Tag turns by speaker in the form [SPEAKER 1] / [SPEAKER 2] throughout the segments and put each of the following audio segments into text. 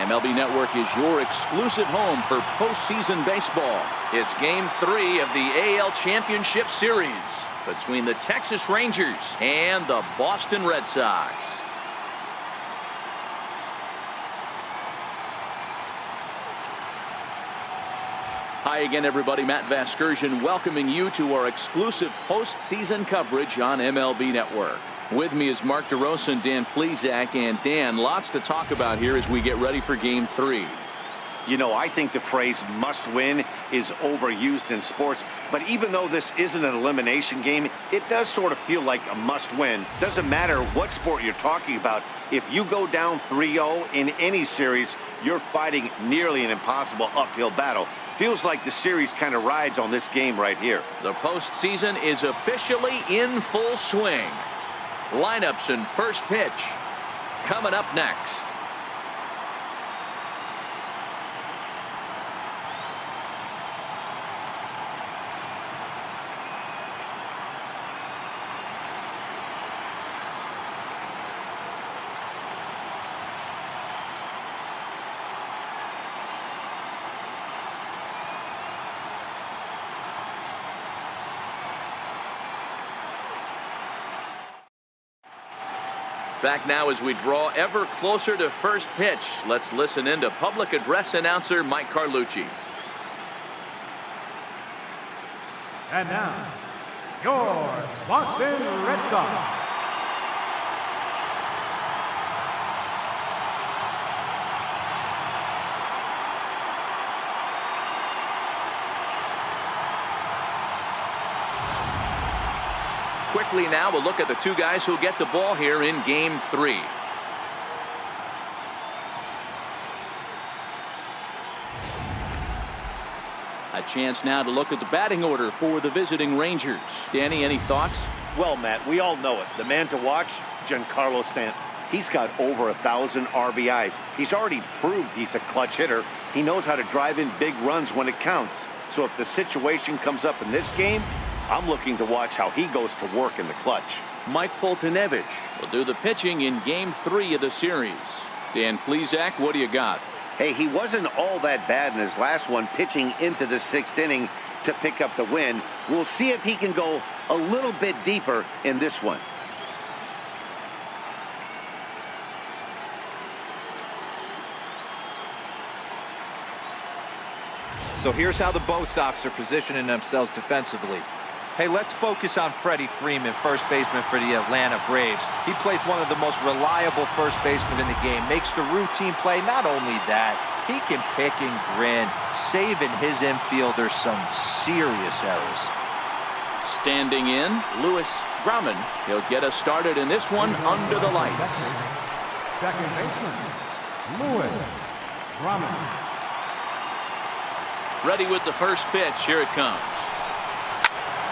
[SPEAKER 1] MLB Network is your exclusive home for postseason baseball. It's Game 3 of the AL Championship Series between the Texas Rangers and the Boston Red Sox. Hi again, everybody. Matt Vasgersian welcoming you to our exclusive postseason coverage on MLB Network. With me is Mark DeRosa and Dan Plesac. And Dan, lots to talk about here as we get ready for Game 3.
[SPEAKER 2] You know, I think the phrase must win is overused in sports. But even though this isn't an elimination game, it does sort of feel like a must win. Doesn't matter what sport you're talking about. If you go down 3-0 in any series, you're fighting nearly an impossible uphill battle. Feels like the series kind of rides on this game right here.
[SPEAKER 1] The postseason is officially in full swing. Lineups and first pitch coming up next. Back now as we draw ever closer to first pitch. Let's listen in to public address announcer Mike Carlucci.
[SPEAKER 3] And now, your Boston Red Sox.
[SPEAKER 1] Quickly now, we'll look at the two guys who'll get the ball here in Game 3. A chance now to look at the batting order for the visiting Rangers. Danny, any thoughts?
[SPEAKER 2] Well, Matt, we all know it. The man to watch, Giancarlo Stanton. He's got over 1,000 RBIs. He's already proved he's a clutch hitter. He knows how to drive in big runs when it counts. So if the situation comes up in this game, I'm looking to watch how he goes to work in the clutch.
[SPEAKER 1] Mike Foltynewicz will do the pitching in Game 3 of the series. Dan Plesac, what do you got?
[SPEAKER 2] Hey, he wasn't all that bad in his last one, pitching into the 6th inning to pick up the win. We'll see if he can go a little bit deeper in this one.
[SPEAKER 4] So here's how the Bo Sox are positioning themselves defensively. Hey, let's focus on Freddie Freeman, first baseman for the Atlanta Braves. He plays one of the most reliable first basemen in the game, makes the routine play. Not only that, he can pick and grin, saving his infielders some serious errors.
[SPEAKER 1] Standing in, Louis Grumman. He'll get us started in this one under the lights.
[SPEAKER 3] Second baseman, Louis Grumman.
[SPEAKER 1] Ready with the first pitch. Here it comes.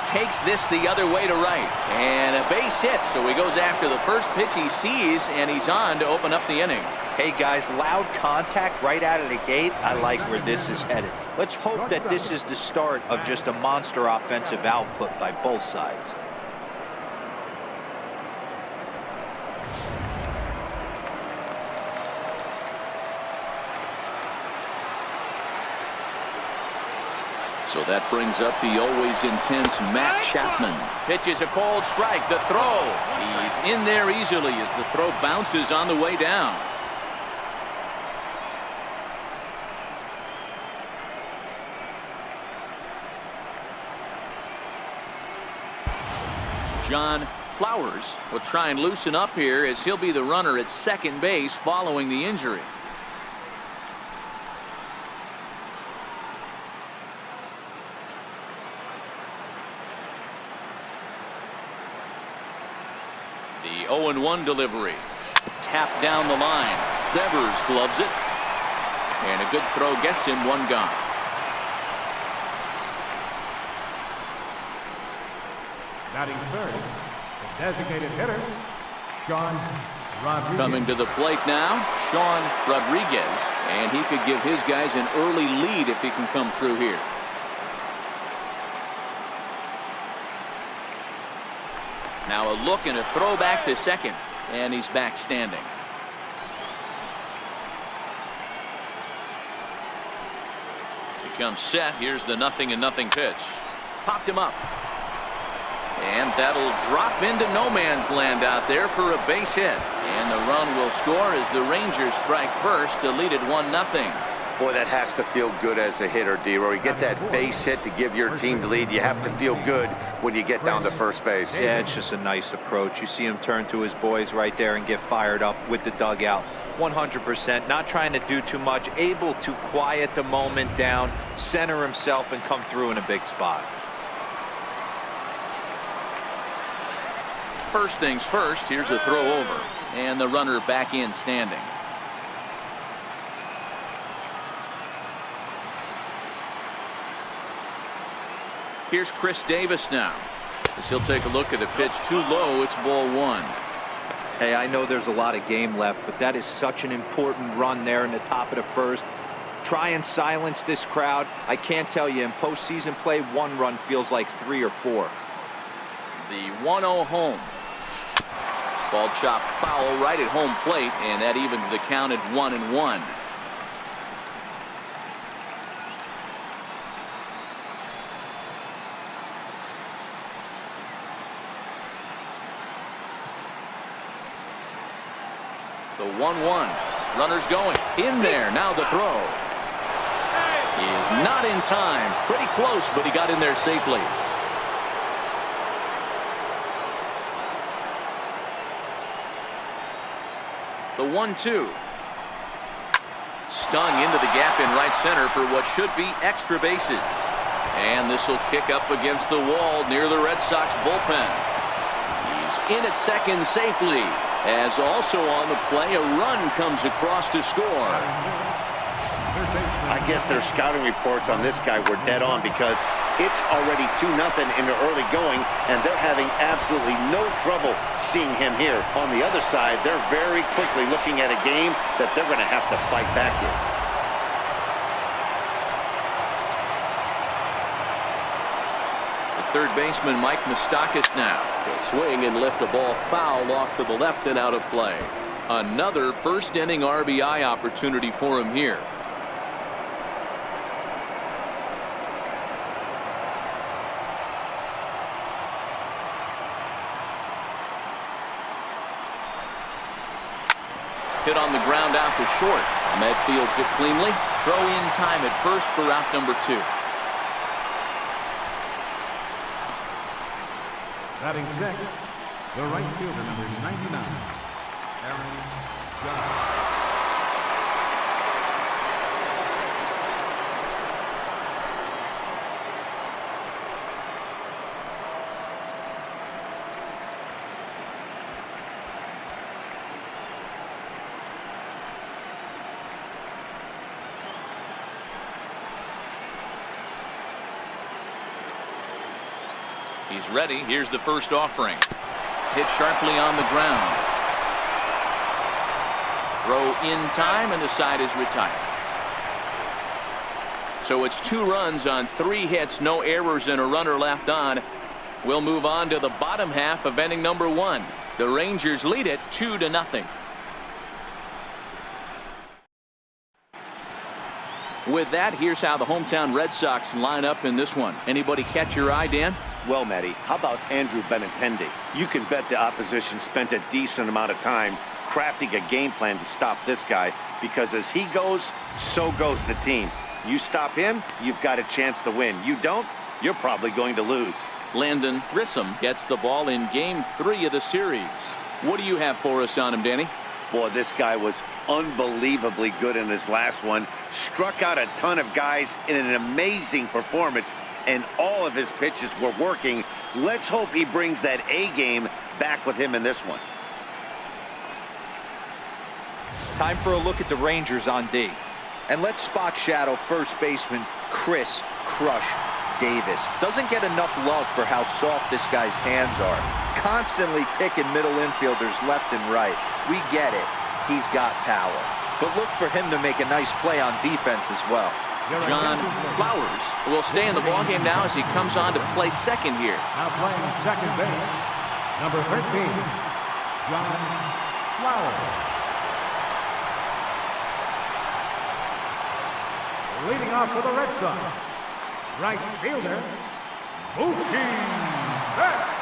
[SPEAKER 1] Takes this the other way to right. And a base hit. So he goes after the first pitch he sees, and he's on to open up the inning.
[SPEAKER 4] Hey, guys, loud contact right out of the gate. I like where this is headed. Let's hope that this is the start of just a monster offensive output by both sides.
[SPEAKER 1] So that brings up the always intense Matt Chapman. Pitches a cold strike. The throw. He's in there easily as the throw bounces on the way down. John Flowers will try and loosen up here as he'll be the runner at second base following the injury. The 0-1 delivery. Tapped down the line. Devers gloves it. And a good throw gets him one gone.
[SPEAKER 3] Batting third, the designated hitter, Sean Rodriguez.
[SPEAKER 1] Coming to the plate now, Sean Rodriguez. And he could give his guys an early lead if he can come through here. Now a look and a throw back to second. And he's back standing. comes set. Here's the 0-0 pitch. Popped him up. And that'll drop into no man's land out there for a base hit. And the run will score as the Rangers strike first to lead it 1-0.
[SPEAKER 2] Boy, that has to feel good as a hitter, D-Roy. You get that base hit to give your team the lead. You have to feel good when you get down to first base.
[SPEAKER 4] Yeah, it's just a nice approach. You see him turn to his boys right there and get fired up with the dugout. 100%, not trying to do too much, able to quiet the moment down, center himself, and come through in a big spot.
[SPEAKER 1] First things first, here's a throw over. And the runner back in standing. Here's Chris Davis now. As he'll take a look at the pitch too low, it's ball 1.
[SPEAKER 4] Hey, I know there's a lot of game left, but that is such an important run there in the top of the first. Try and silence this crowd. I can't tell you, in postseason play, 1 run feels like 3 or 4.
[SPEAKER 1] The 1-0 home. Ball chopped foul right at home plate, and that evens the count at 1-1. The 1-1. Runners going. In there. Now the throw. He is not in time. Pretty close, but he got in there safely. The 1-2. Stung into the gap in right center for what should be extra bases. And this will kick up against the wall near the Red Sox bullpen. He's in at second safely. As also on the play, a run comes across to score.
[SPEAKER 2] I guess their scouting reports on this guy were dead on, because it's already 2-0 in the early going, and they're having absolutely no trouble seeing him here. On the other side, they're very quickly looking at a game that they're going to have to fight back in.
[SPEAKER 1] Third baseman Mike Moustakas now. He'll swing and lift a ball foul off to the left and out of play. Another first inning RBI opportunity for him here. Hit on the ground out to short. Ahmed fields it cleanly. Throw in time at first for out number 2.
[SPEAKER 3] Batting sixth, the right fielder, number 99, Aaron Judge.
[SPEAKER 1] He's ready. Here's the first offering. Hit sharply on the ground. Throw in time, and the side is retired. So it's 2 runs on 3 hits, no errors, and a runner left on. We'll move on to the bottom half of inning number 1. The Rangers lead it 2-0. With that, here's how the hometown Red Sox line up in this one. Anybody catch your eye, Dan?
[SPEAKER 2] Well, Matty, how about Andrew Benintendi? You can bet the opposition spent a decent amount of time crafting a game plan to stop this guy, because as he goes, so goes the team. You stop him, you've got a chance to win. You don't, you're probably going to lose.
[SPEAKER 1] Landon Grissom gets the ball in game 3 of the series. What do you have for us on him, Danny?
[SPEAKER 2] Boy, this guy was unbelievably good in his last one. Struck out a ton of guys in an amazing performance, and all of his pitches were working. Let's hope he brings that A game back with him in this one.
[SPEAKER 4] Time for a look at the Rangers on D. And let's spot shadow first baseman Chris "Crush" Davis. Doesn't get enough love for how soft this guy's hands are. Constantly picking middle infielders left and right. We get it. He's got power. But look for him to make a nice play on defense as well.
[SPEAKER 1] John Flowers will stay in the ballgame now as he comes on to play second here.
[SPEAKER 3] Now playing second base, number 13, John Flowers. Leading off for the Red Sox, right fielder, Mookie Betts.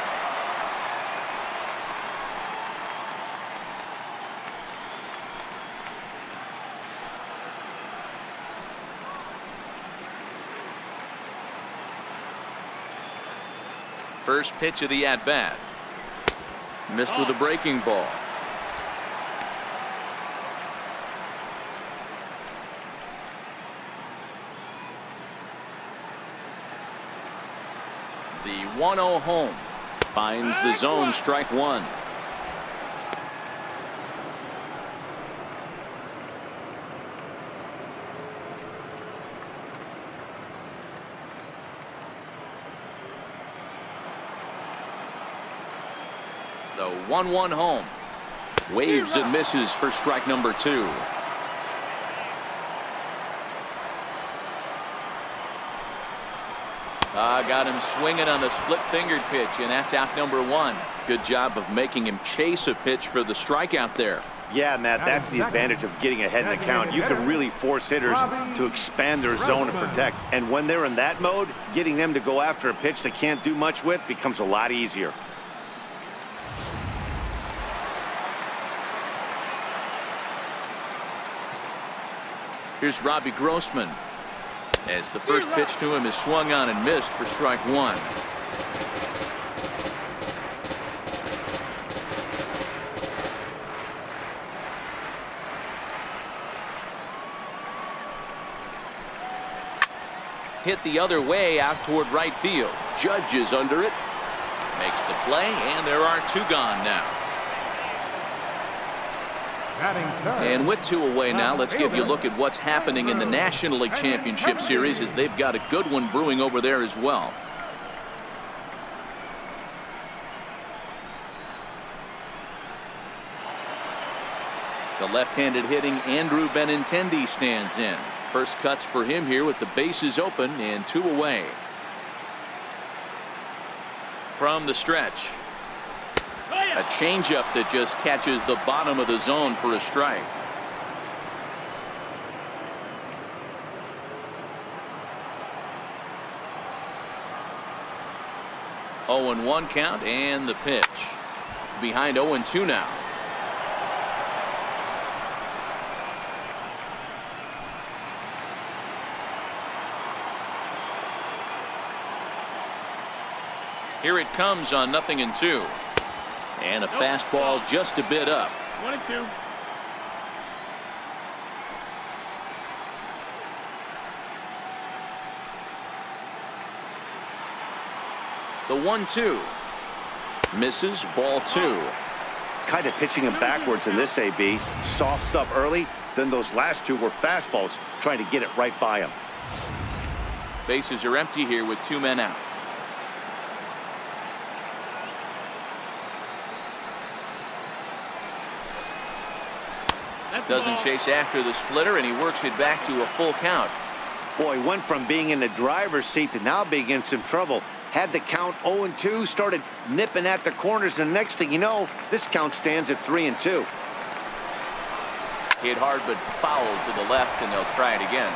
[SPEAKER 1] First pitch of the at-bat. Missed with a breaking ball. The 1-0 home. Finds the zone, strike one. The 1-1 home. Waves and misses for strike number two. Got him swinging on the split-fingered pitch, and that's out number one. Good job of making him chase a pitch for the strikeout there.
[SPEAKER 2] Yeah, Matt, that's the advantage of getting ahead in the count. You can really force hitters to expand their zone and protect. And when they're in that mode, getting them to go after a pitch they can't do much with becomes a lot easier.
[SPEAKER 1] Here's Robbie Grossman, as the first pitch to him is swung on and missed for strike one. Hit the other way out toward right field. Judge is under it. Makes the play, and there are two gone now. And with two away now, let's give you a look at what's happening in the National League Championship Series, as they've got a good one brewing over there as well. The left-handed hitting Andrew Benintendi stands in. First cuts for him here with the bases open and two away. From the stretch. A changeup that just catches the bottom of the zone for a strike. Oh, 0-1 count, and the pitch. Behind 0-2 now. Here it comes on 0-2. And a fastball just a bit up.
[SPEAKER 5] 1-2.
[SPEAKER 1] The 1-2. Misses, ball two.
[SPEAKER 2] Kind of pitching him backwards in this AB. Soft stuff early, then those last two were fastballs, trying to get it right by him.
[SPEAKER 1] Bases are empty here with two men out. Doesn't chase after the splitter, and he works it back to a full count.
[SPEAKER 2] Boy, went from being in the driver's seat to now being in some trouble. Had the count 0-2, started nipping at the corners, and next thing you know, this count stands at 3-2.
[SPEAKER 1] Hit hard but fouled to the left, and they'll try it again.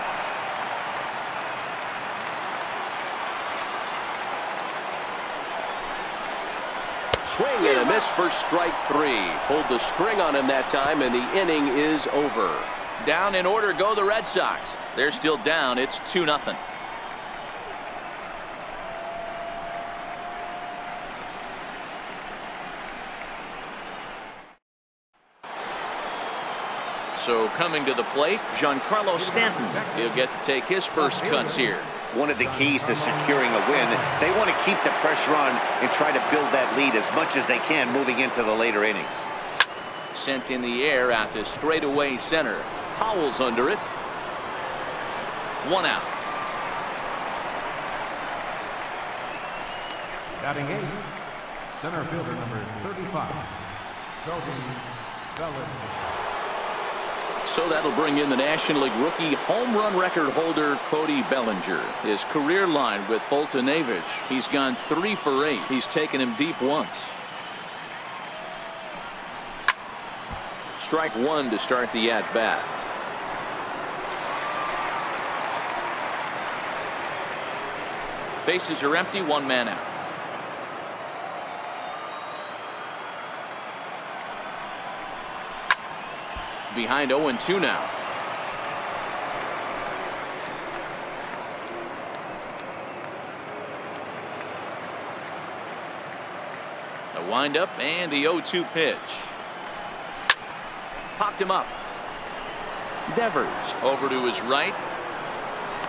[SPEAKER 1] Swing and a miss for strike three. Pulled the string on him that time, and the inning is over. Down in order go the Red Sox. They're still down. It's 2-0. So coming to the plate, Giancarlo Stanton. He'll get to take his first cuts here.
[SPEAKER 2] One of the keys to securing a win, they want to keep the pressure on and try to build that lead as much as they can moving into the later innings.
[SPEAKER 1] Sent in the air out to straightaway center. Howell's under it. One out.
[SPEAKER 3] Batting eighth, center fielder number 35, Cody Bellinger.
[SPEAKER 1] So that'll bring in the National League rookie home run record holder Cody Bellinger. His career line with Foltynewicz. He's gone 3 for 8. He's taken him deep once. Strike one to start the at-bat. Bases are empty, one man out. Behind 0-2 now. A windup and the 0-2 pitch. Popped him up. Devers over to his right.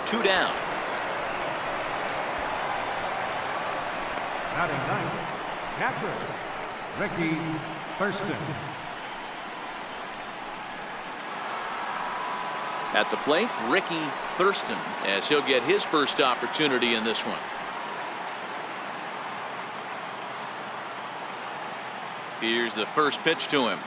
[SPEAKER 1] 2 down.
[SPEAKER 3] Batting ninth, catcher, Ricky Thurston.
[SPEAKER 1] At the plate, Ricky Thurston, as he'll get his first opportunity in this one. Here's the first pitch to him.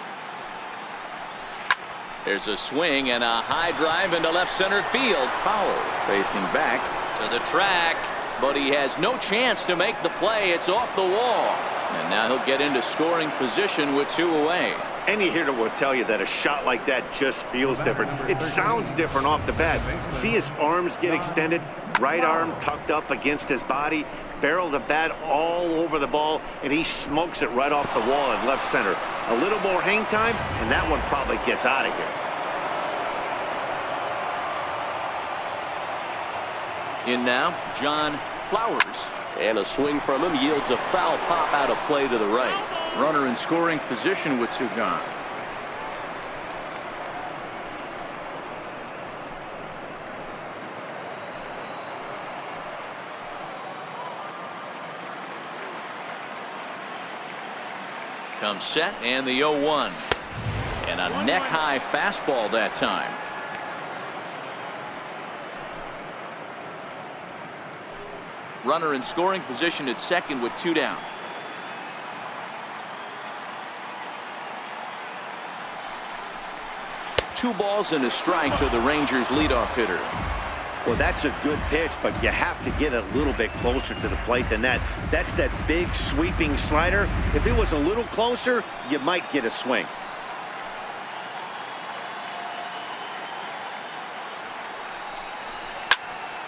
[SPEAKER 1] There's a swing and a high drive into left center field. Foul. Facing back to the track, but he has no chance to make the play. It's off the wall. And now he'll get into scoring position with 2 away.
[SPEAKER 2] Any hitter will tell you that a shot like that just feels different. It sounds different off the bat. See his arms get extended, right arm tucked up against his body, barrel the bat all over the ball, and he smokes it right off the wall in left center. A little more hang time, and that one probably gets out of here.
[SPEAKER 1] In now, John Flowers. And a swing from him yields a foul pop out of play to the right. Runner in scoring position with 2 gone. Comes set and the 0-1. And a neck-high fastball that time. Runner in scoring position at second with 2 down. Two balls and a strike to the Rangers leadoff hitter.
[SPEAKER 2] Well, that's a good pitch, but you have to get a little bit closer to the plate than that. That's that big sweeping slider. If it was a little closer, you might get a swing.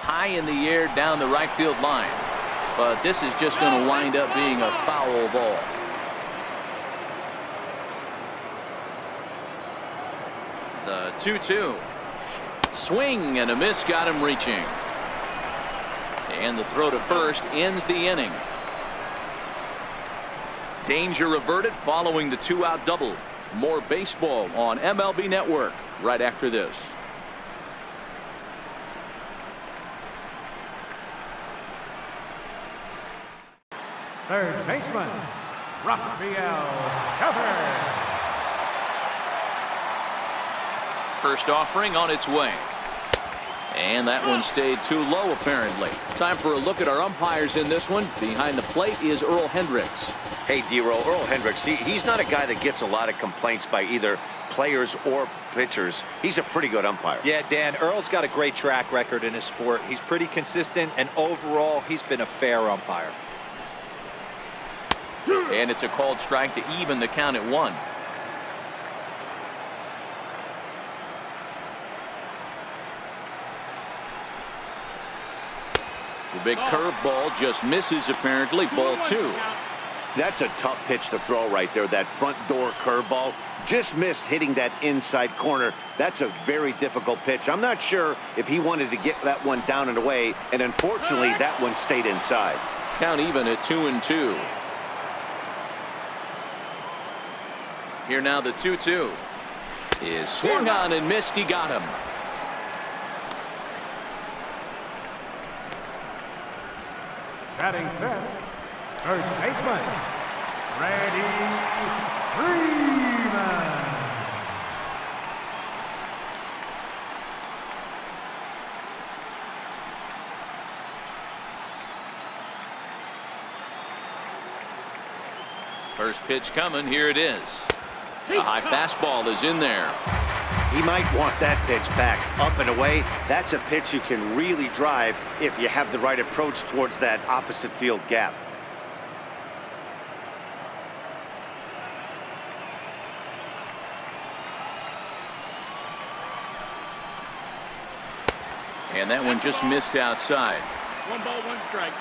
[SPEAKER 1] High in the air down the right field line, but this is just going to wind up being a foul ball. The 2-2. Swing and a miss got him reaching. And the throw to first ends the inning. Danger averted following the 2-out double. More baseball on MLB Network right after this.
[SPEAKER 3] Third baseman, Rafael Devers.
[SPEAKER 1] First offering on its way. And that one stayed too low, apparently. Time for a look at our umpires in this one. Behind the plate is Earl Hendricks.
[SPEAKER 2] Hey, D-Roll, Earl Hendricks, he's not a guy that gets a lot of complaints by either players or pitchers. He's a pretty good umpire.
[SPEAKER 4] Yeah, Dan, Earl's got a great track record in his sport. He's pretty consistent, and overall, he's been a fair umpire.
[SPEAKER 1] And it's a called strike to even the count at 1. The big curveball just misses, apparently. Ball 2.
[SPEAKER 2] That's a tough pitch to throw right there. That front door curveball just missed hitting that inside corner. That's a very difficult pitch. I'm not sure if he wanted to get that one down and away, and unfortunately that one stayed inside.
[SPEAKER 1] Count even at 2-2. Here now the 2-2 is swung on and missed. He got him.
[SPEAKER 3] Batting fifth, first baseman, Freddie Freeman.
[SPEAKER 1] First pitch coming. Here it is. A high fastball is in there.
[SPEAKER 2] He might want that pitch back up and away. That's a pitch you can really drive if you have the right approach towards that opposite field gap.
[SPEAKER 1] And that one just missed outside.
[SPEAKER 5] 1 ball, 1 strike.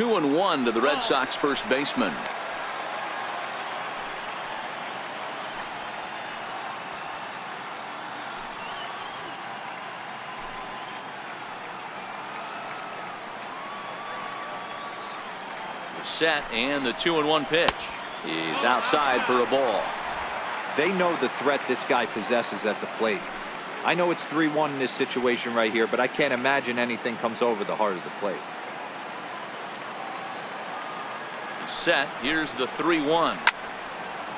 [SPEAKER 1] 2-1 to the Red Sox first baseman. Set, and the 2-1 pitch is outside for a ball.
[SPEAKER 4] They know the threat this guy possesses at the plate. I know it's 3-1 in this situation right here, but I can't imagine anything comes over the heart of the plate.
[SPEAKER 1] Set, here's the 3-1.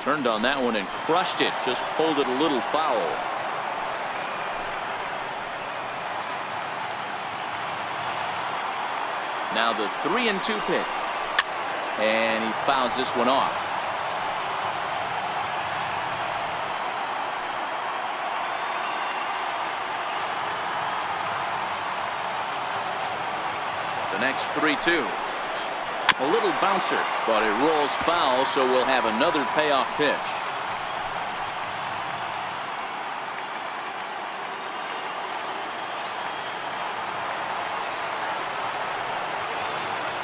[SPEAKER 1] Turned on that one and crushed it, just pulled it a little foul. Now the 3-2 pitch. And he fouls this one off. The next 3-2. A little bouncer, but it rolls foul, so we'll have another payoff pitch.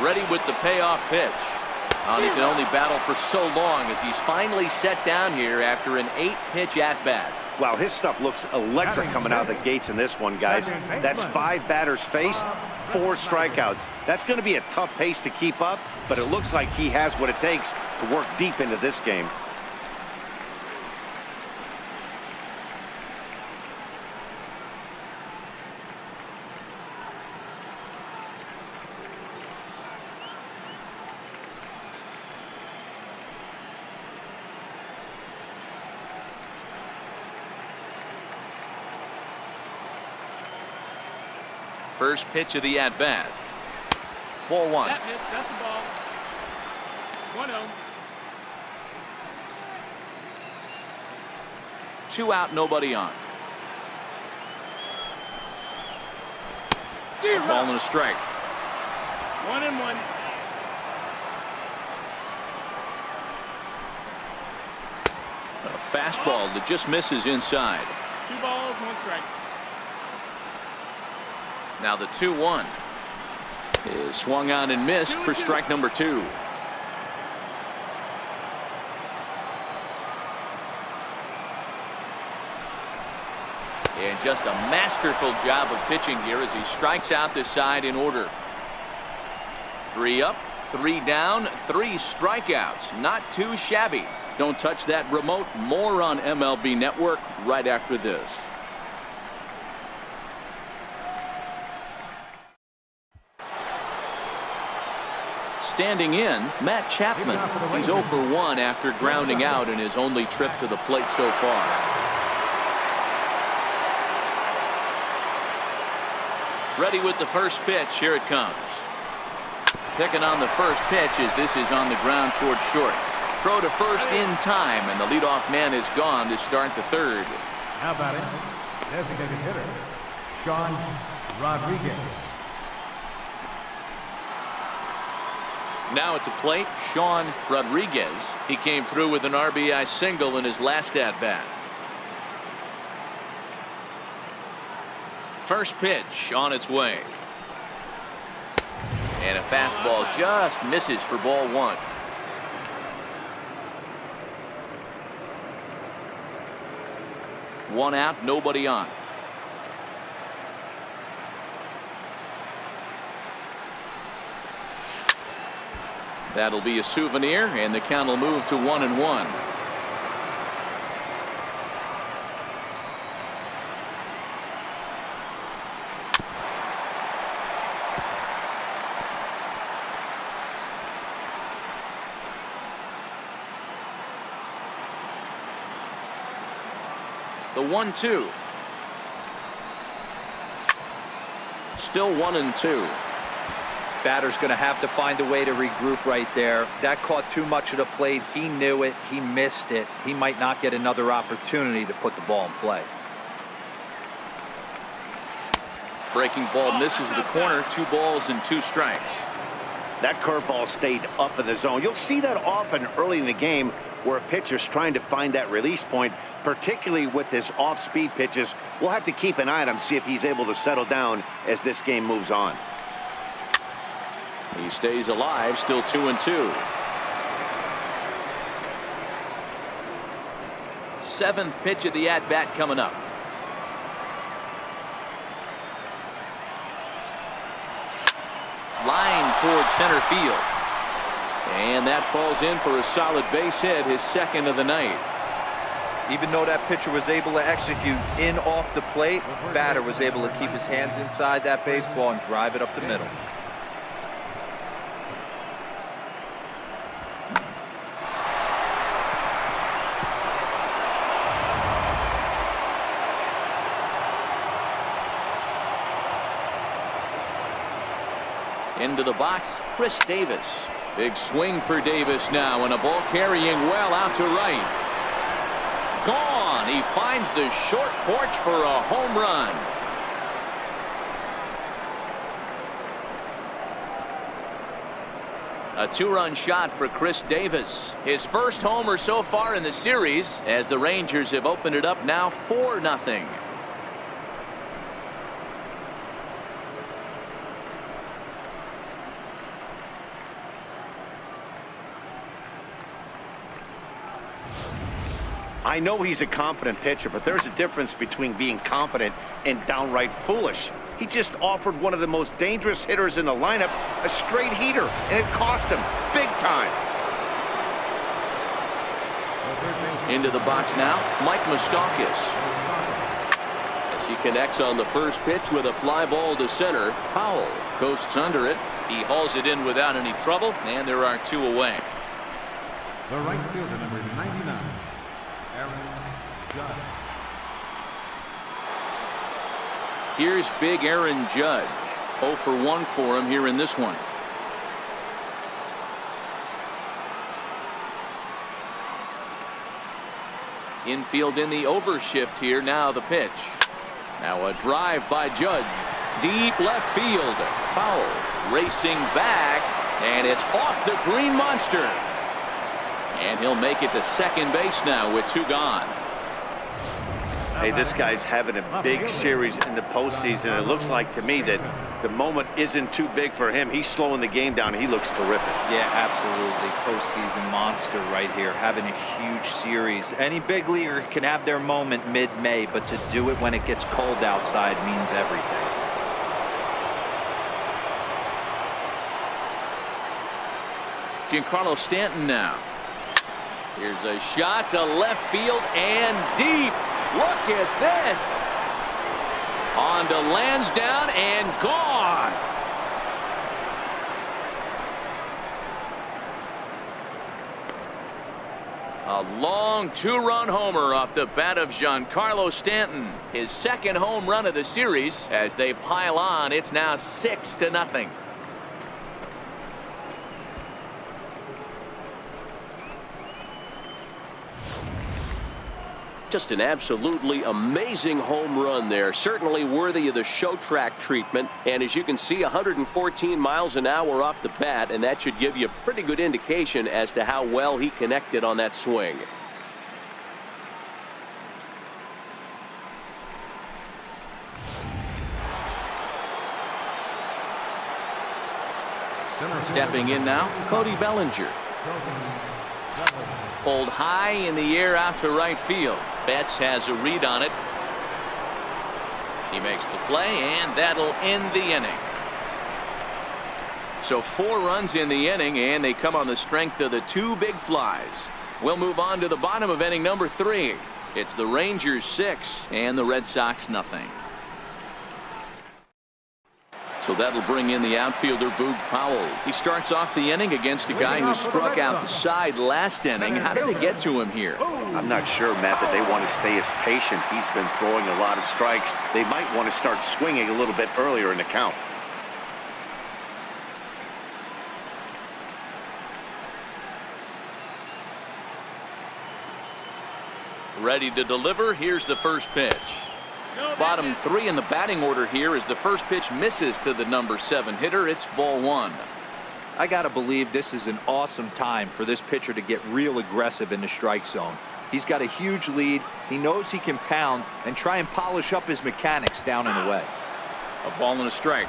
[SPEAKER 1] Ready with the payoff pitch. He can only battle for so long as he's finally set down here after an 8-pitch at-bat.
[SPEAKER 2] Wow, his stuff looks electric coming out of the gates in this one, guys. That's 5 batters faced, 4 strikeouts. That's going to be a tough pace to keep up, but it looks like he has what it takes to work deep into this game.
[SPEAKER 1] First pitch of the at-bat. Ball 1.
[SPEAKER 5] That miss, that's a ball. 1-0.
[SPEAKER 1] 2 out, nobody on. Ball and a strike.
[SPEAKER 5] 1-1.
[SPEAKER 1] A fastball that just misses inside.
[SPEAKER 5] 2 balls, 1 strike.
[SPEAKER 1] Now the 2-1 is swung on and missed for strike number 2. And just a masterful job of pitching here as he strikes out this side in order. 3 up, 3 down, 3 strikeouts. Not too shabby. Don't touch that remote. More on MLB Network right after this. Standing in, Matt Chapman. He's 0 for 1 after grounding out in his only trip to the plate so far. Ready with the first pitch. Here it comes. Picking on the first pitch as this is on the ground towards short. Throw to first in time, and the leadoff man is gone to start the third.
[SPEAKER 3] How about it? Designated hitter, Sean Rodriguez.
[SPEAKER 1] Now at the plate, Sean Rodriguez. He came through with an RBI single in his last at-bat. First pitch on its way. And a fastball just misses for ball 1. One out, nobody on. That'll be a souvenir, and the count will move to 1-1. The 1-2. Still 1-2.
[SPEAKER 4] Batter's going to have to find a way to regroup right there. That caught too much of the plate. He knew it. He missed it. He might not get another opportunity to put the ball in play.
[SPEAKER 1] Breaking ball misses the corner. 2 balls and 2 strikes.
[SPEAKER 2] That curveball stayed up in the zone. You'll see that often early in the game where a pitcher's trying to find that release point, particularly with his off-speed pitches. We'll have to keep an eye on him, see if he's able to settle down as this game moves on.
[SPEAKER 1] He stays alive, still 2-2. Seventh pitch of the at-bat coming up. Line toward center field. And that falls in for a solid base hit, his second of the night.
[SPEAKER 4] Even though that pitcher was able to execute in off the plate, batter was able to keep his hands inside that baseball and drive it up the middle.
[SPEAKER 1] Into the box, Chris Davis. Big swing for Davis now, and a ball carrying well out to right. Gone. He finds the short porch for a home run. A two-run shot for Chris Davis. His first homer so far in the series, as the Rangers have opened it up now 4-0.
[SPEAKER 2] I know he's a competent pitcher, but there's a difference between being competent and downright foolish. He just offered one of the most dangerous hitters in the lineup a straight heater, and it cost him big time.
[SPEAKER 1] Into the box now, Mike Moustakas. As he connects on the first pitch with a fly ball to center, Powell coasts under it. He hauls it in without any trouble, and there are two away.
[SPEAKER 3] The right fielder, number 99, Judge.
[SPEAKER 1] Here's big Aaron Judge. 0 for 1 for him here in this one. Infield in the overshift here. Now the pitch. Now a drive by Judge. Deep left field. Powell racing back, and it's off the green monster. And he'll make it to second base now with 2 gone.
[SPEAKER 2] Hey, this guy's having a big series in the postseason. It looks like to me that the moment isn't too big for him. He's slowing the game down. He looks terrific.
[SPEAKER 4] Yeah, absolutely. Postseason monster right here, having a huge series. Any big leaguer can have their moment mid-May, but to do it when it gets cold outside means everything.
[SPEAKER 1] Giancarlo Stanton now. Here's a shot to left field and deep. Look at this. On to Lansdowne and gone. A long 2-run homer off the bat of Giancarlo Stanton. His second home run of the series. As they pile on, it's now 6-0.
[SPEAKER 6] Just an absolutely amazing home run there. Certainly worthy of the show track treatment. And as you can see, 114 miles an hour off the bat, and that should give you a pretty good indication as to how well he connected on that swing.
[SPEAKER 1] Stepping in now, Cody Bellinger. Pulled high in the air out to right field. Betts has a read on it. He makes the play, and that'll end the inning. So 4 runs in the inning, and they come on the strength of the 2 big flies. We'll move on to the bottom of inning number 3. It's the Rangers 6 and the Red Sox nothing. So that'll bring in the outfielder Boog Powell. He starts off the inning against a guy who struck out the side last inning. How did it get to him here?
[SPEAKER 2] I'm not sure, Matt, that they want to stay as patient. He's been throwing a lot of strikes. They might want to start swinging a little bit earlier in the count.
[SPEAKER 1] Ready to deliver. Here's the first pitch. Bottom 3 in the batting order here as the first pitch misses to the number 7 hitter. It's ball 1.
[SPEAKER 4] I got to believe this is an awesome time for this pitcher to get real aggressive in the strike zone. He's got a huge lead. He knows he can pound and try and polish up his mechanics down and away.
[SPEAKER 1] A ball and a strike.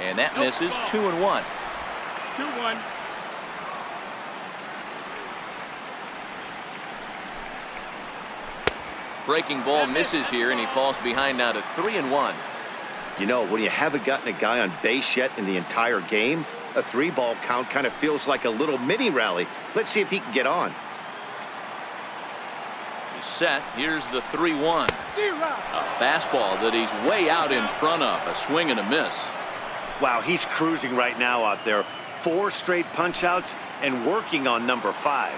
[SPEAKER 1] And that misses. 2-1.
[SPEAKER 5] 2-1.
[SPEAKER 1] Breaking ball misses here, and he falls behind now to 3-1.
[SPEAKER 2] You know, when you haven't gotten a guy on base yet in the entire game, a 3-ball count kind of feels like a little mini rally. Let's see if he can get on.
[SPEAKER 1] He's set. Here's the 3-1. A fastball that he's way out in front of. A swing and a miss.
[SPEAKER 2] Wow, he's cruising right now out there. 4 straight punch-outs and working on number 5.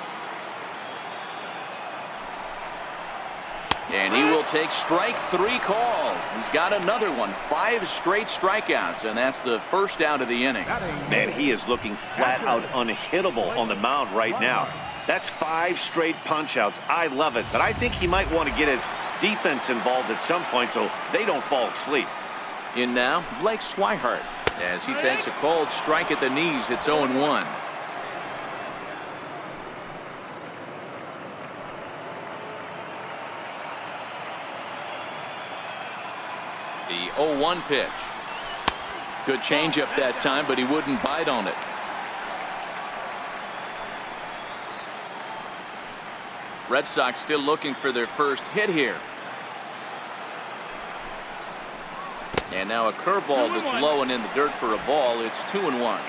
[SPEAKER 1] And he will take strike 3 call. He's got another one. 5 straight strikeouts, and that's the first out of the inning.
[SPEAKER 2] Man, he is looking flat out unhittable on the mound right now. That's 5 straight punch-outs. I love it, but I think he might want to get his defense involved at some point so they don't fall asleep.
[SPEAKER 1] In now, Blake Swihart, as he takes a cold strike at the knees. It's 0-1. The 0-1 pitch. Good changeup that time, but he wouldn't bite on it. Red Sox still looking for their first hit here. And now a curveball that's low and in the dirt for a ball. It's 2-1.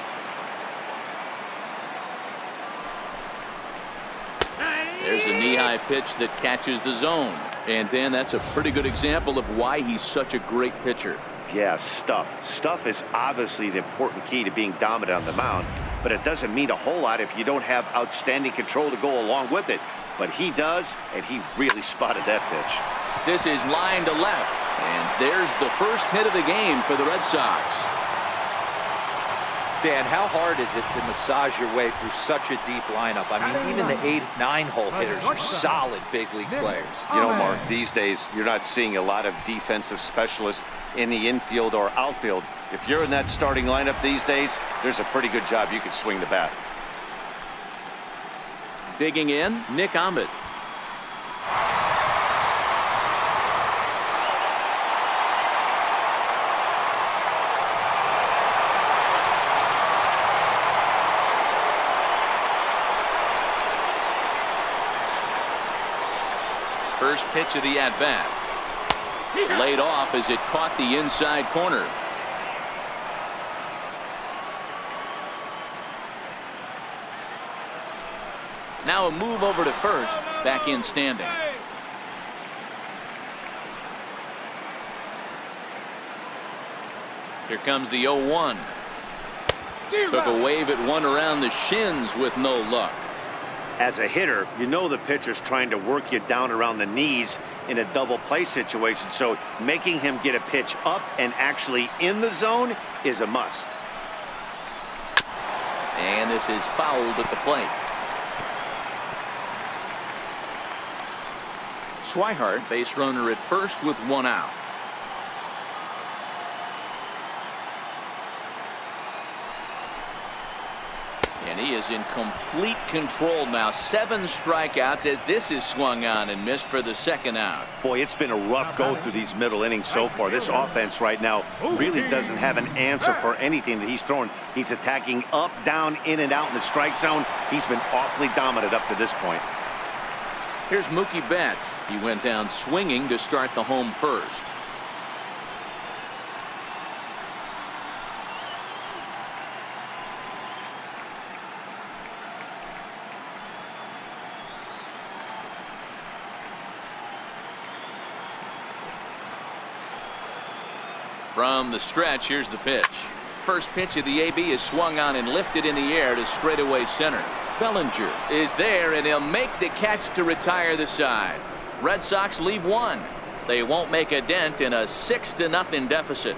[SPEAKER 1] There's a knee-high pitch that catches the zone. And then that's a pretty good example of why he's such a great pitcher.
[SPEAKER 2] Yeah, stuff. Stuff is obviously the important key to being dominant on the mound, but it doesn't mean a whole lot if you don't have outstanding control to go along with it. But he does, and he really spotted that pitch.
[SPEAKER 1] This is line to left, and there's the first hit of the game for the Red Sox.
[SPEAKER 4] Dan, how hard is it to massage your way through such a deep lineup? I mean, even the 8, 9-hole hitters are solid big league players.
[SPEAKER 2] You know, Mark, these days you're not seeing a lot of defensive specialists in the infield or outfield. If you're in that starting lineup these days, there's a pretty good job you can swing the bat.
[SPEAKER 1] Digging in, Nick Ahmed. First pitch of the at-bat. Laid off as it caught the inside corner. Now a move over to first. Back in standing. Here comes the 0-1. Took a wave at one around the shins with no luck.
[SPEAKER 2] As a hitter, you know the pitcher's trying to work you down around the knees in a double play situation, so making him get a pitch up and actually in the zone is a must.
[SPEAKER 1] And this is fouled at the plate. Swihart, base runner at first with 1 out. And he is in complete control now. 7 strikeouts as this is swung on and missed for the 2nd out.
[SPEAKER 2] Boy, it's been a rough go through these middle innings so far. This offense right now really doesn't have an answer for anything that he's throwing. He's attacking up, down, in and out in the strike zone. He's been awfully dominant up to this point.
[SPEAKER 1] Here's Mookie Betts. He went down swinging to start the home first. From the stretch, here's the pitch. First pitch of the AB is swung on and lifted in the air to straightaway center. Bellinger is there, and he'll make the catch to retire the side. Red Sox leave 1. They won't make a dent in a 6-0 deficit.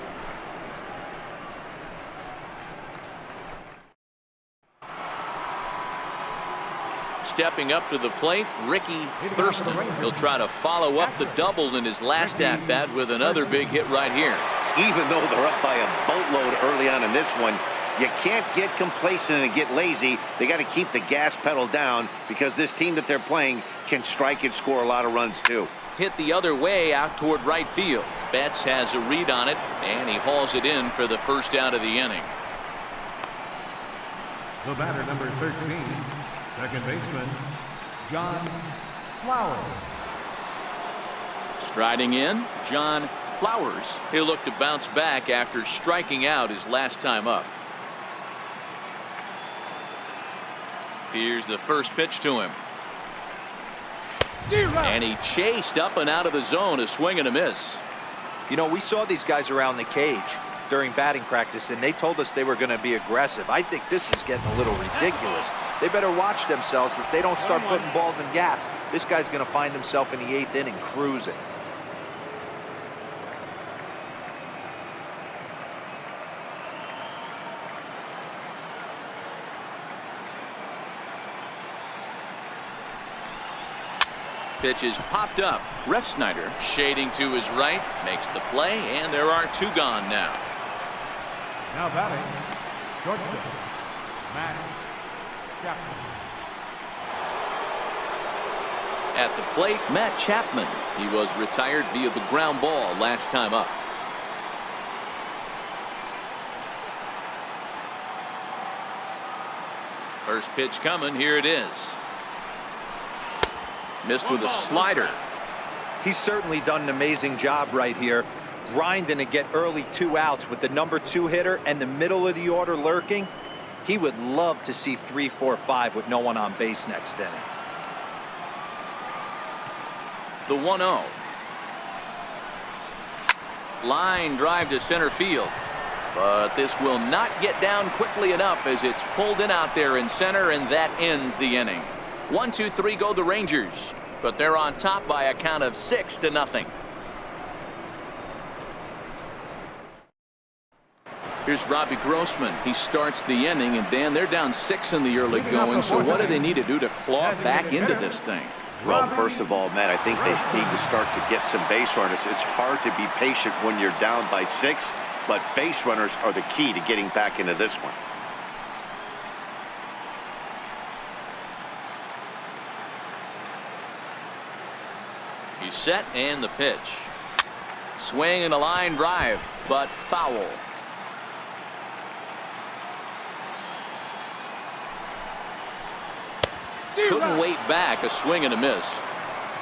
[SPEAKER 1] Stepping up to the plate, Ricky Thurston. He'll try to follow up the double in his last at-bat with another big hit right here.
[SPEAKER 2] Even though they're up by a boatload early on in this one, you can't get complacent and get lazy. They got to keep the gas pedal down because this team that they're playing can strike and score a lot of runs too.
[SPEAKER 1] Hit the other way out toward right field. Betts has a read on it, and he hauls it in for the first out of the inning.
[SPEAKER 3] The batter, number 13, second baseman, John Flowers.
[SPEAKER 1] Striding in, John Flowers. He'll look to bounce back after striking out his last time up. Here's the first pitch to him. And he chased up and out of the zone, a swing and a miss.
[SPEAKER 4] You know, we saw these guys around the cage during batting practice, and they told us they were going to be aggressive. I think this is getting a little ridiculous. They better watch themselves if they don't start putting balls in gaps. This guy's going to find himself in the 8th inning cruising.
[SPEAKER 1] Pitch is popped up. Refsnyder shading to his right, makes the play, and there are 2 gone now.
[SPEAKER 3] Now batting, shortstop, Matt Chapman.
[SPEAKER 1] At the plate, Matt Chapman. He was retired via the ground ball last time up. First pitch coming. Here it is. Missed with a slider.
[SPEAKER 4] He's certainly done an amazing job right here, grinding to get early 2 outs with the number 2 hitter and the middle of the order lurking. He would love to see 3, 4, 5 with no one on base next inning.
[SPEAKER 1] The 1-0. Line drive to center field. But this will not get down quickly enough as it's pulled in out there in center, and that ends the inning. 1, 2, 3 go the Rangers, but they're on top by a count of 6-0. Here's Robbie Grossman. He starts the inning, and Dan, they're down 6 in the early going. So what do they need to do to claw back into this thing?
[SPEAKER 2] Well, first of all, Matt, I think they need to start to get some base runners. It's hard to be patient when you're down by 6, but base runners are the key to getting back into this one.
[SPEAKER 1] He's set, and the pitch. Swing and a line drive, but foul. Couldn't wait back. A swing and a miss.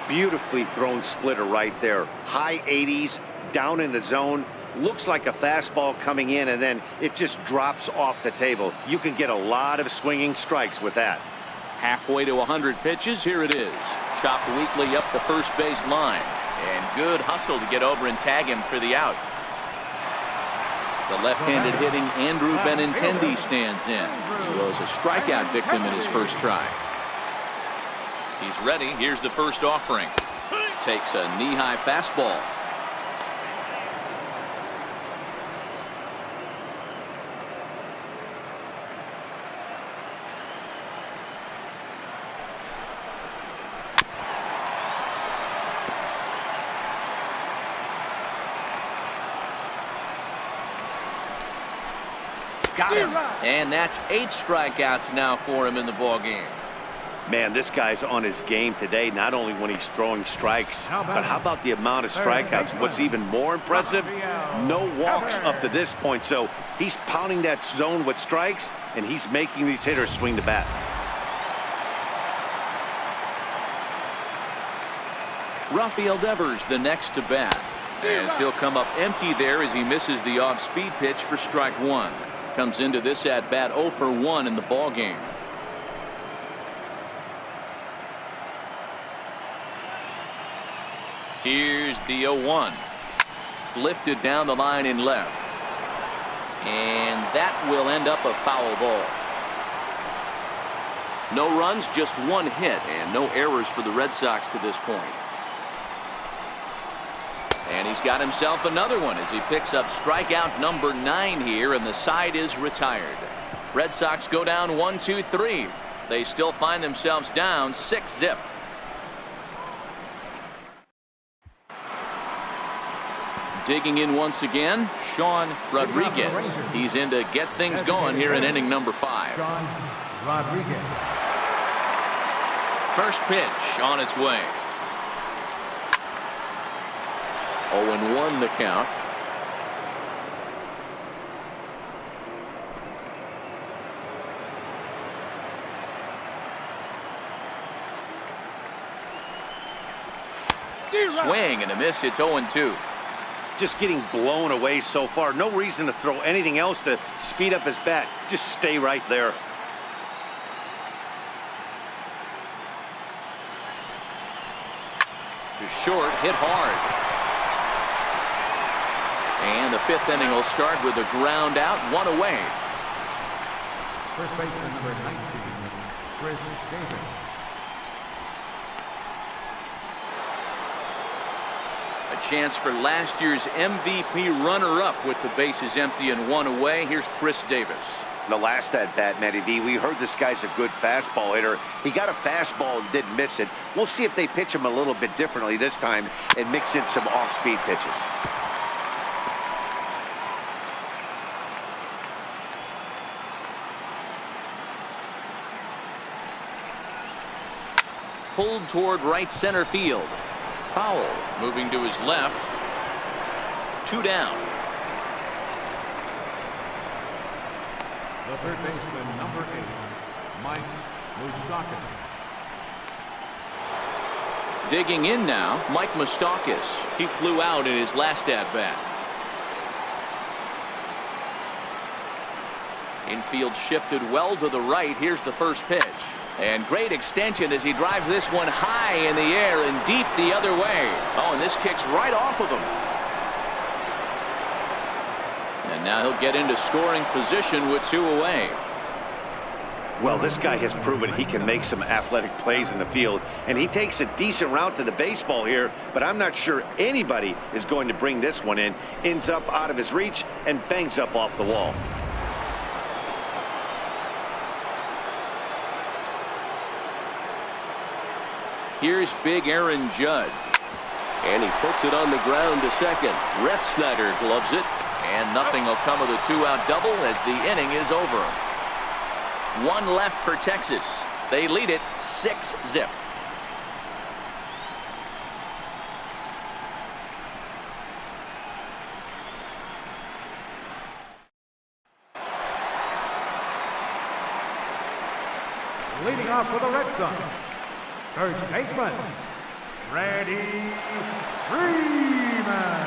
[SPEAKER 2] Beautifully thrown splitter right there. High 80s, down in the zone. Looks like a fastball coming in, and then it just drops off the table. You can get a lot of swinging strikes with that.
[SPEAKER 1] Halfway to 100 pitches. Here it is. Chopped weakly up the first base line. And good hustle to get over and tag him for the out. The left-handed hitting Andrew Benintendi stands in. He was a strikeout victim in his first try. He's ready. Here's the first offering. Takes a knee-high fastball. Got him. And that's 8 strikeouts now for him in the ball game.
[SPEAKER 2] Man, this guy's on his game today, not only when he's throwing strikes, but how about the amount of strikeouts? What's even more impressive, no walks up to this point. So he's pounding that zone with strikes, and he's making these hitters swing the bat.
[SPEAKER 1] Rafael Devers the next to bat, as he'll come up empty there as he misses the off-speed pitch for strike 1. Comes into this at bat 0 for 1 in the ball game. Here's the 0-1. Lifted down the line in left. And that will end up a foul ball. No runs, just 1 hit, and no errors for the Red Sox to this point. And he's got himself another one as he picks up strikeout number 9 here, and the side is retired. Red Sox go down 1, 2, 3. They still find themselves down 6-0. Digging in once again, Sean Rodriguez. He's in to get things going here in inning number 5.
[SPEAKER 3] Sean Rodriguez.
[SPEAKER 1] First pitch on its way. 0-1 the count. Swing and a miss. It's 0-2.
[SPEAKER 2] Just getting blown away so far. No reason to throw anything else to speed up his bat. Just stay right there.
[SPEAKER 1] To short, hit hard. And the 5th inning will start with a ground out, 1 away.
[SPEAKER 3] First baseman number 19, Chris Davis.
[SPEAKER 1] A chance for last year's MVP runner-up with the bases empty and 1 away. Here's Chris Davis.
[SPEAKER 2] The last at bat, Matty V, we heard this guy's a good fastball hitter. He got a fastball and didn't miss it. We'll see if they pitch him a little bit differently this time and mix in some off-speed pitches.
[SPEAKER 1] Pulled toward right center field. Powell moving to his left. 2 down.
[SPEAKER 3] The third baseman, number 8, Mike Moustakas.
[SPEAKER 1] Digging in now, Mike Moustakas. He flew out in his last at-bat. Infield shifted well to the right. Here's the first pitch. And great extension as he drives this one high in the air and deep the other way. Oh, and this kicks right off of him. And now he'll get into scoring position with 2 away.
[SPEAKER 2] Well, this guy has proven he can make some athletic plays in the field, and he takes a decent route to the baseball here, but I'm not sure anybody is going to bring this one in. Ends up out of his reach and bangs up off the wall.
[SPEAKER 1] Here's big Aaron Judge.
[SPEAKER 6] And he puts it on the ground to second. Refsnyder gloves it.
[SPEAKER 1] And nothing will come of the 2-out double as the inning is over. 1 left for Texas. They lead it 6-0.
[SPEAKER 3] Leading off for the Red Sox, first baseman, Freddie Freeman.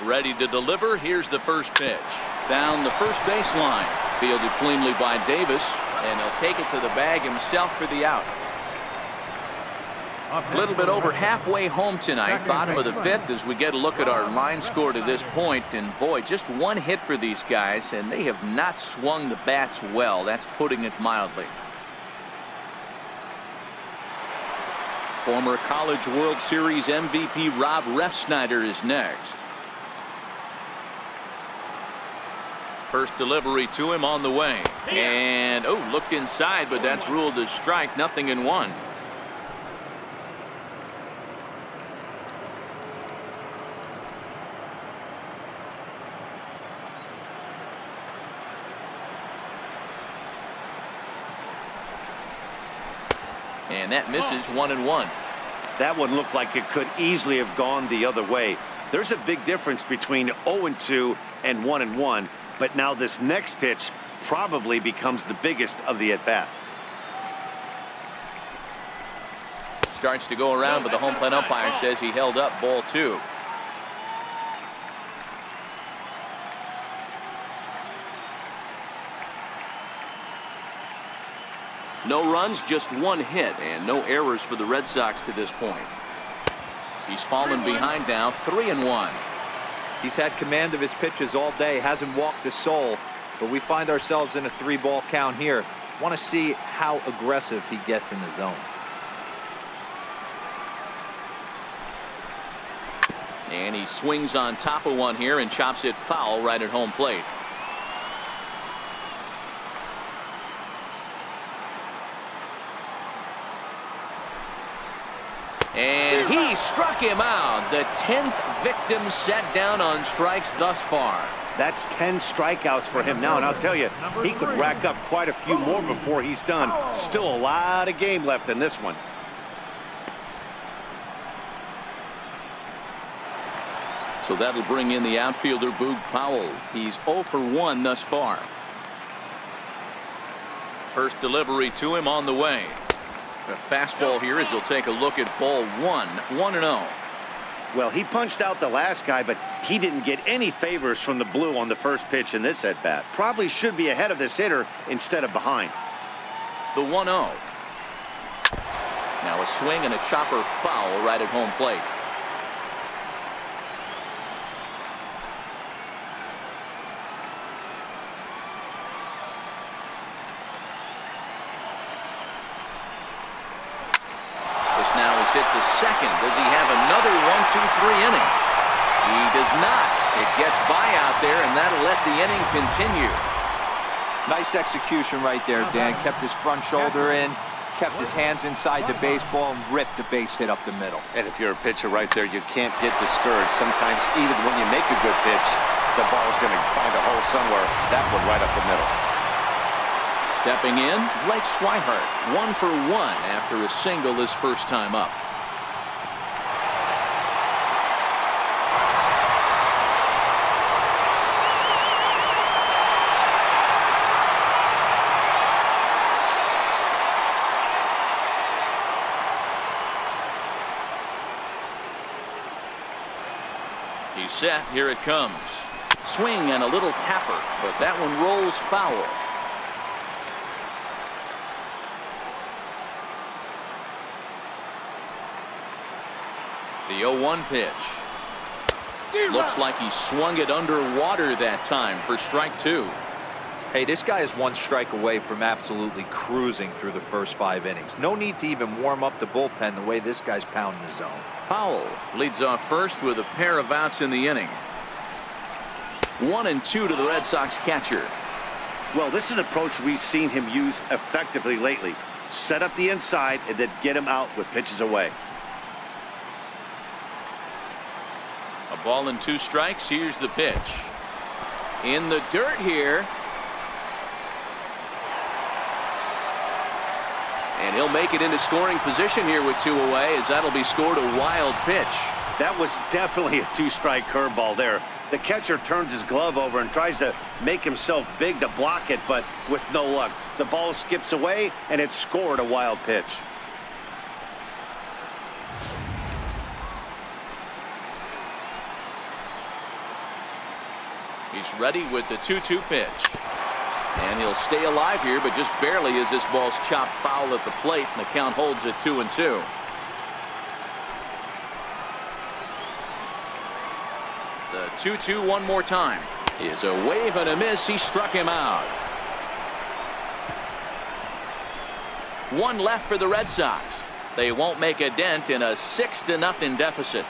[SPEAKER 1] Ready to deliver. Here's the first pitch. Down the first baseline. Fielded cleanly by Davis. And he'll take it to the bag himself for the out. A little bit over halfway home tonight. Bottom of the 5th as we get a look at our line score to this point. And boy, just 1 hit for these guys. And they have not swung the bats well. That's putting it mildly. Former College World Series MVP Rob Refsnyder is next. First delivery to him on the way. And, oh, looked inside, but that's ruled as strike. 0-1. And that misses. 1-1.
[SPEAKER 2] That one looked like it could easily have gone the other way. There's a big difference between 0-2 and 1-1. But now this next pitch probably becomes the biggest of the at-bat.
[SPEAKER 1] Starts to go around, but the home plate umpire says he held up. Ball 2. No runs, just 1 hit, and no errors for the Red Sox to this point. He's fallen behind now, 3-1.
[SPEAKER 4] He's had command of his pitches all day, hasn't walked a soul, but we find ourselves in a 3-ball count here. Want to see how aggressive he gets in the zone.
[SPEAKER 1] And he swings on top of one here and chops it foul right at home plate. And he struck him out. The 10th victim set down on strikes thus far.
[SPEAKER 2] That's 10 strikeouts for him now, and I'll tell you, he could rack up quite a few more before he's done. Still a lot of game left in this one.
[SPEAKER 1] So that'll bring in the outfielder Boog Powell. He's 0 for 1 thus far. First delivery to him on the way. A fastball here as he'll take a look at ball 1. 1-0.
[SPEAKER 2] Well, he punched out the last guy, but he didn't get any favors from the blue on the first pitch in this at-bat. Probably should be ahead of this hitter instead of behind.
[SPEAKER 1] The 1-0. Now a swing and a chopper foul right at home plate. Hit to second. Does he have another 1-2-3 inning? He does not. It gets by out there, and that'll let the inning continue.
[SPEAKER 4] Nice execution right there, Dan. Kept his front shoulder in, kept his hands inside the baseball, and ripped the base hit up the middle.
[SPEAKER 2] And if you're a pitcher right there, you can't get discouraged. Sometimes even when you make a good pitch, the ball's going to find a hole somewhere. That one right up the middle.
[SPEAKER 1] Stepping in, Blake Swihart, 1 for 1 after a single his first time up. He's set. Here it comes. Swing and a little tapper, but that one rolls foul. The 0-1 pitch. Looks like he swung it underwater that time for strike 2.
[SPEAKER 4] Hey, this guy is 1 strike away from absolutely cruising through the first 5 innings. No need to even warm up the bullpen the way this guy's pounding the zone.
[SPEAKER 1] Powell leads off first with a pair of outs in the inning. 1-2 to the Red Sox catcher.
[SPEAKER 2] Well, this is an approach we've seen him use effectively lately. Set up the inside and then get him out with pitches away.
[SPEAKER 1] A ball and 2 strikes. Here's the pitch. In the dirt here. And he'll make it into scoring position here with 2 away, as that'll be scored a wild pitch.
[SPEAKER 2] That was definitely a 2-strike curveball there. The catcher turns his glove over and tries to make himself big to block it, but with no luck. The ball skips away, and it's scored a wild pitch.
[SPEAKER 1] He's ready with the 2-2 pitch. And he'll stay alive here, but just barely as this ball's chopped foul at the plate, and the count holds at 2-2. The 2-2 one more time. Is a wave and a miss. He struck him out. 1 left for the Red Sox. They won't make a dent in a 6-0 deficit.